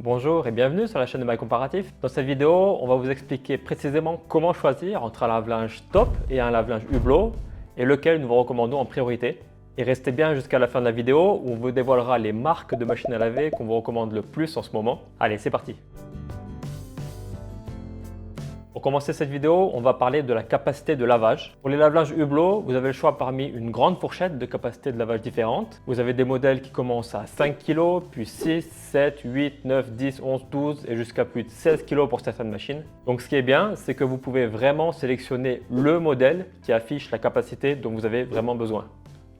Bonjour et bienvenue sur la chaîne de MyComparatif. Dans cette vidéo, on va vous expliquer précisément comment choisir entre un lave-linge top et un lave-linge Hublot et lequel nous vous recommandons en priorité. Et restez bien jusqu'à la fin de la vidéo où on vous dévoilera les marques de machines à laver qu'on vous recommande le plus en ce moment. Allez, c'est parti! Pour commencer cette vidéo, on va parler de la capacité de lavage. Pour les lave-linges Hublot, vous avez le choix parmi une grande fourchette de capacités de lavage différentes. Vous avez des modèles qui commencent à 5 kg, puis 6, 7, 8, 9, 10, 11, 12 et jusqu'à plus de 16 kg pour certaines machines. Donc ce qui est bien, c'est que vous pouvez vraiment sélectionner le modèle qui affiche la capacité dont vous avez vraiment besoin.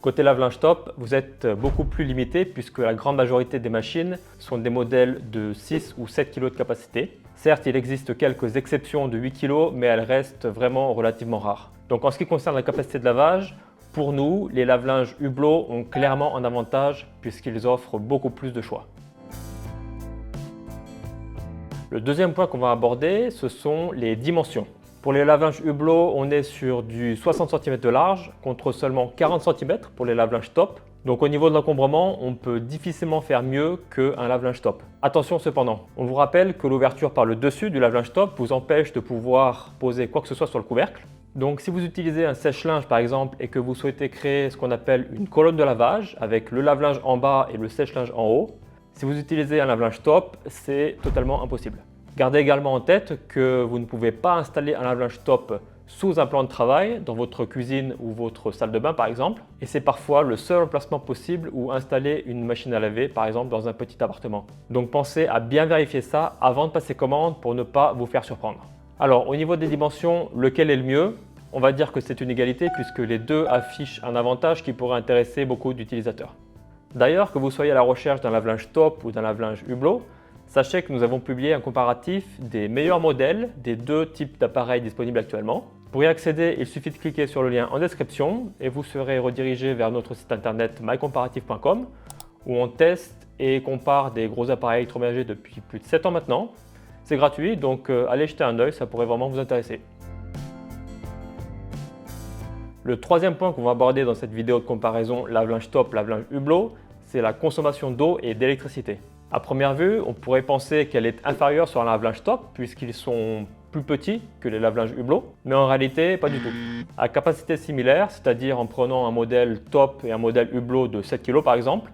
Côté lave-linge top, vous êtes beaucoup plus limité puisque la grande majorité des machines sont des modèles de 6 ou 7 kg de capacité. Certes, il existe quelques exceptions de 8 kg, mais elles restent vraiment relativement rares. Donc en ce qui concerne la capacité de lavage, pour nous, les lave-linges Hublot ont clairement un avantage puisqu'ils offrent beaucoup plus de choix. Le deuxième point qu'on va aborder, ce sont les dimensions. Pour les lave-linges Hublot, on est sur du 60 cm de large contre seulement 40 cm pour les lave-linges top. Donc au niveau de l'encombrement, on peut difficilement faire mieux qu'un lave-linge top. Attention cependant, on vous rappelle que l'ouverture par le dessus du lave-linge top vous empêche de pouvoir poser quoi que ce soit sur le couvercle. Donc si vous utilisez un sèche-linge par exemple et que vous souhaitez créer ce qu'on appelle une colonne de lavage avec le lave-linge en bas et le sèche-linge en haut, si vous utilisez un lave-linge top, c'est totalement impossible. Gardez également en tête que vous ne pouvez pas installer un lave-linge top sous un plan de travail dans votre cuisine ou votre salle de bain par exemple. Et c'est parfois le seul emplacement possible où installer une machine à laver par exemple dans un petit appartement. Donc pensez à bien vérifier ça avant de passer commande pour ne pas vous faire surprendre. Alors au niveau des dimensions, lequel est le mieux? On va dire que c'est une égalité puisque les deux affichent un avantage qui pourrait intéresser beaucoup d'utilisateurs. D'ailleurs, que vous soyez à la recherche d'un lave-linge top ou d'un lave-linge Hublot, sachez que nous avons publié un comparatif des meilleurs modèles des deux types d'appareils disponibles actuellement. Pour y accéder, il suffit de cliquer sur le lien en description et vous serez redirigé vers notre site internet mycomparatif.com où on teste et compare des gros appareils électroménagers depuis plus de 7 ans maintenant. C'est gratuit, donc allez jeter un œil, ça pourrait vraiment vous intéresser. Le troisième point qu'on va aborder dans cette vidéo de comparaison lave-linge top, lave-linge Hublot, c'est la consommation d'eau et d'électricité. À première vue, on pourrait penser qu'elle est inférieure sur un lave-linge top puisqu'ils sont plus petits que les lave-linges Hublot, mais en réalité, pas du tout. À capacité similaire, c'est-à-dire en prenant un modèle top et un modèle Hublot de 7 kg par exemple,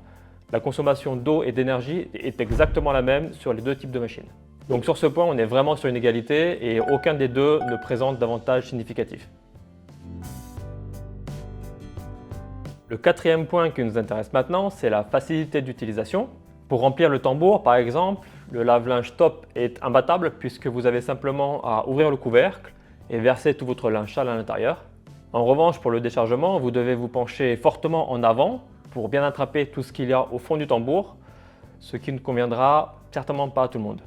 la consommation d'eau et d'énergie est exactement la même sur les deux types de machines. Donc sur ce point, on est vraiment sur une égalité et aucun des deux ne présente d'avantage significatif. Le quatrième point qui nous intéresse maintenant, c'est la facilité d'utilisation. Pour remplir le tambour, par exemple, le lave-linge top est imbattable puisque vous avez simplement à ouvrir le couvercle et verser tout votre linge sale à l'intérieur. En revanche, pour le déchargement, vous devez vous pencher fortement en avant pour bien attraper tout ce qu'il y a au fond du tambour, ce qui ne conviendra certainement pas à tout le monde.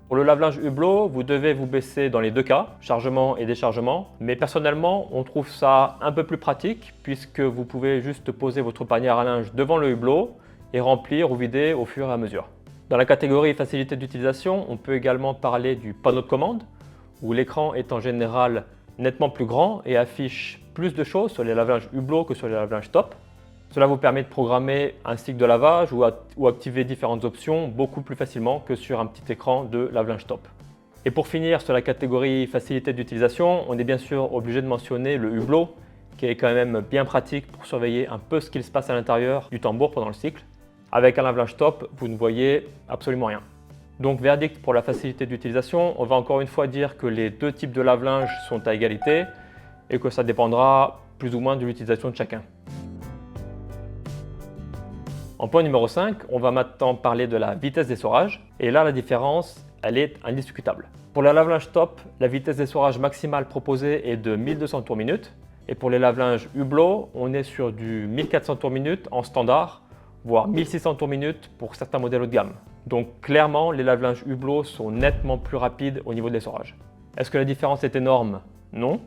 Pour le lave-linge Hublot, vous devez vous baisser dans les deux cas, chargement et déchargement, mais personnellement, on trouve ça un peu plus pratique puisque vous pouvez juste poser votre panière à linge devant le Hublot et remplir ou vider au fur et à mesure. Dans la catégorie facilité d'utilisation, on peut également parler du panneau de commande, où l'écran est en général nettement plus grand et affiche plus de choses sur les lave-linges Hublot que sur les lave-linges top. Cela vous permet de programmer un cycle de lavage ou activer différentes options beaucoup plus facilement que sur un petit écran de lave-linge top. Et pour finir sur la catégorie facilité d'utilisation, on est bien sûr obligé de mentionner le Hublot, qui est quand même bien pratique pour surveiller un peu ce qu'il se passe à l'intérieur du tambour pendant le cycle. Avec un lave-linge top, vous ne voyez absolument rien. Donc verdict pour la facilité d'utilisation, on va encore une fois dire que les deux types de lave-linge sont à égalité et que ça dépendra plus ou moins de l'utilisation de chacun. En point numéro 5, on va maintenant parler de la vitesse d'essorage et là la différence, elle est indiscutable. Pour la lave-linge top, la vitesse d'essorage maximale proposée est de 1200 tours minute et pour les lave-linges Hublot, on est sur du 1400 tours minute en standard, voire 1600 tours minute pour certains modèles haut de gamme. Donc clairement, les lave-linges Hublot sont nettement plus rapides au niveau de l'essorage. Est-ce que la différence est énorme? Non.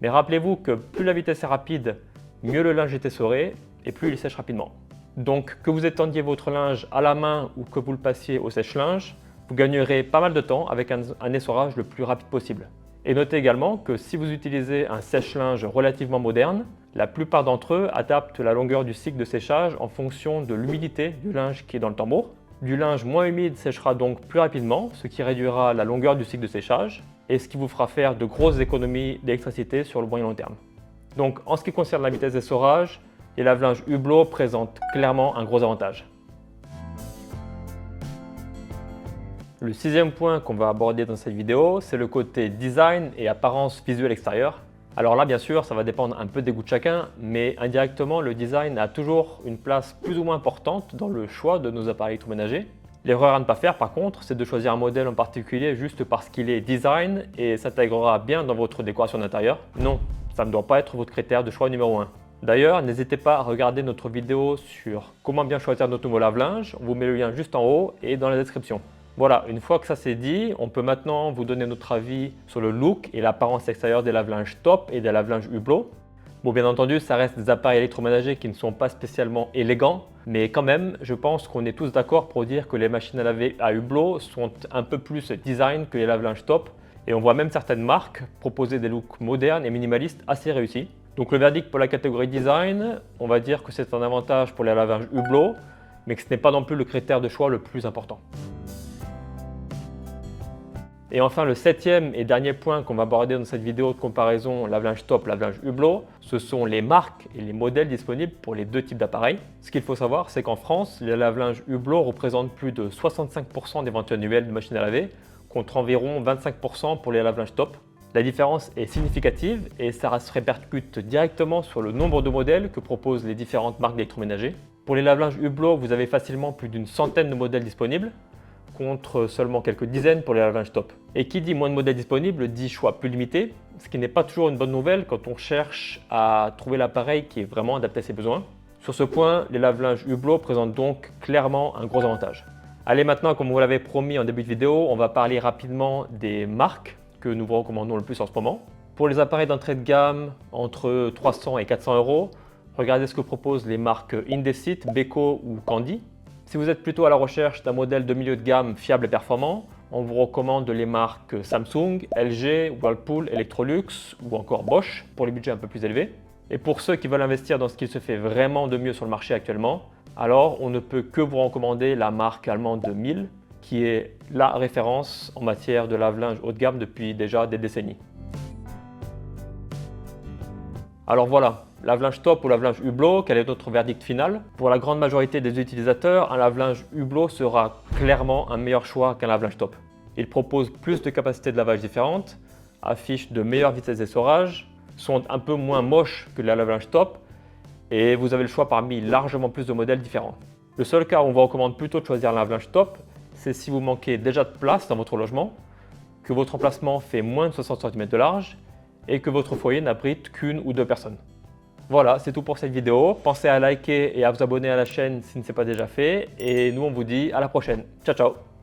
Mais rappelez-vous que plus la vitesse est rapide, mieux le linge est essoré et plus il sèche rapidement. Donc que vous étendiez votre linge à la main ou que vous le passiez au sèche-linge, vous gagnerez pas mal de temps avec un essorage le plus rapide possible. Et notez également que si vous utilisez un sèche-linge relativement moderne, la plupart d'entre eux adaptent la longueur du cycle de séchage en fonction de l'humidité du linge qui est dans le tambour. Du linge moins humide séchera donc plus rapidement, ce qui réduira la longueur du cycle de séchage et ce qui vous fera faire de grosses économies d'électricité sur le moyen long terme. Donc en ce qui concerne la vitesse d'essorage, les lave-linges Hublot présentent clairement un gros avantage. Le sixième point qu'on va aborder dans cette vidéo, c'est le côté design et apparence visuelle extérieure. Alors là, bien sûr, ça va dépendre un peu des goûts de chacun, mais indirectement, le design a toujours une place plus ou moins importante dans le choix de nos appareils électroménagers. L'erreur à ne pas faire, par contre, c'est de choisir un modèle en particulier juste parce qu'il est design et s'intégrera bien dans votre décoration d'intérieur. Non, ça ne doit pas être votre critère de choix numéro 1. D'ailleurs, n'hésitez pas à regarder notre vidéo sur comment bien choisir notre nouveau lave-linge. On vous met le lien juste en haut et dans la description. Voilà, une fois que ça c'est dit, on peut maintenant vous donner notre avis sur le look et l'apparence extérieure des lave-linges Top et des lave-linges Hublot. Bon, bien entendu, ça reste des appareils électroménagers qui ne sont pas spécialement élégants, mais quand même, je pense qu'on est tous d'accord pour dire que les machines à laver à Hublot sont un peu plus design que les lave-linges Top, et on voit même certaines marques proposer des looks modernes et minimalistes assez réussis. Donc le verdict pour la catégorie design, on va dire que c'est un avantage pour les lave-linges Hublot, mais que ce n'est pas non plus le critère de choix le plus important. Et enfin, le septième et dernier point qu'on va aborder dans cette vidéo de comparaison lave-linge Top, lave-linge Hublot, ce sont les marques et les modèles disponibles pour les deux types d'appareils. Ce qu'il faut savoir, c'est qu'en France, les lave-linges Hublot représentent plus de 65% des ventes annuelles de machines à laver, contre environ 25% pour les lave-linges Top. La différence est significative et ça se répercute directement sur le nombre de modèles que proposent les différentes marques d'électroménager. Pour les lave-linges Hublot, vous avez facilement plus d'une centaine de modèles disponibles, contre seulement quelques dizaines pour les lave-linges Top. Et qui dit moins de modèles disponibles dit choix plus limité, ce qui n'est pas toujours une bonne nouvelle quand on cherche à trouver l'appareil qui est vraiment adapté à ses besoins. Sur ce point, les lave-linges Hublot présentent donc clairement un gros avantage. Allez, maintenant, comme vous l'avez promis en début de vidéo, on va parler rapidement des marques que nous vous recommandons le plus en ce moment. Pour les appareils d'entrée de gamme entre 300 et 400 €, regardez ce que proposent les marques Indesit, Beko ou Candy. Si vous êtes plutôt à la recherche d'un modèle de milieu de gamme fiable et performant, on vous recommande les marques Samsung, LG, Whirlpool, Electrolux ou encore Bosch pour les budgets un peu plus élevés. Et pour ceux qui veulent investir dans ce qui se fait vraiment de mieux sur le marché actuellement, alors on ne peut que vous recommander la marque allemande Miele, qui est la référence en matière de lave-linge haut de gamme depuis déjà des décennies. Alors voilà, lave-linge Top ou lave-linge Hublot, quel est notre verdict final? Pour la grande majorité des utilisateurs, un lave-linge Hublot sera clairement un meilleur choix qu'un lave-linge Top. Il propose plus de capacités de lavage différentes, affiche de meilleures vitesses d'essorage, sont un peu moins moches que le lave-linge Top et vous avez le choix parmi largement plus de modèles différents. Le seul cas où on vous recommande plutôt de choisir un lave-linge Top, c'est si vous manquez déjà de place dans votre logement, que votre emplacement fait moins de 60 cm de large et que votre foyer n'abrite qu'une ou deux personnes. Voilà, c'est tout pour cette vidéo. Pensez à liker et à vous abonner à la chaîne si ce n'est pas déjà fait. Et nous, on vous dit à la prochaine. Ciao, ciao!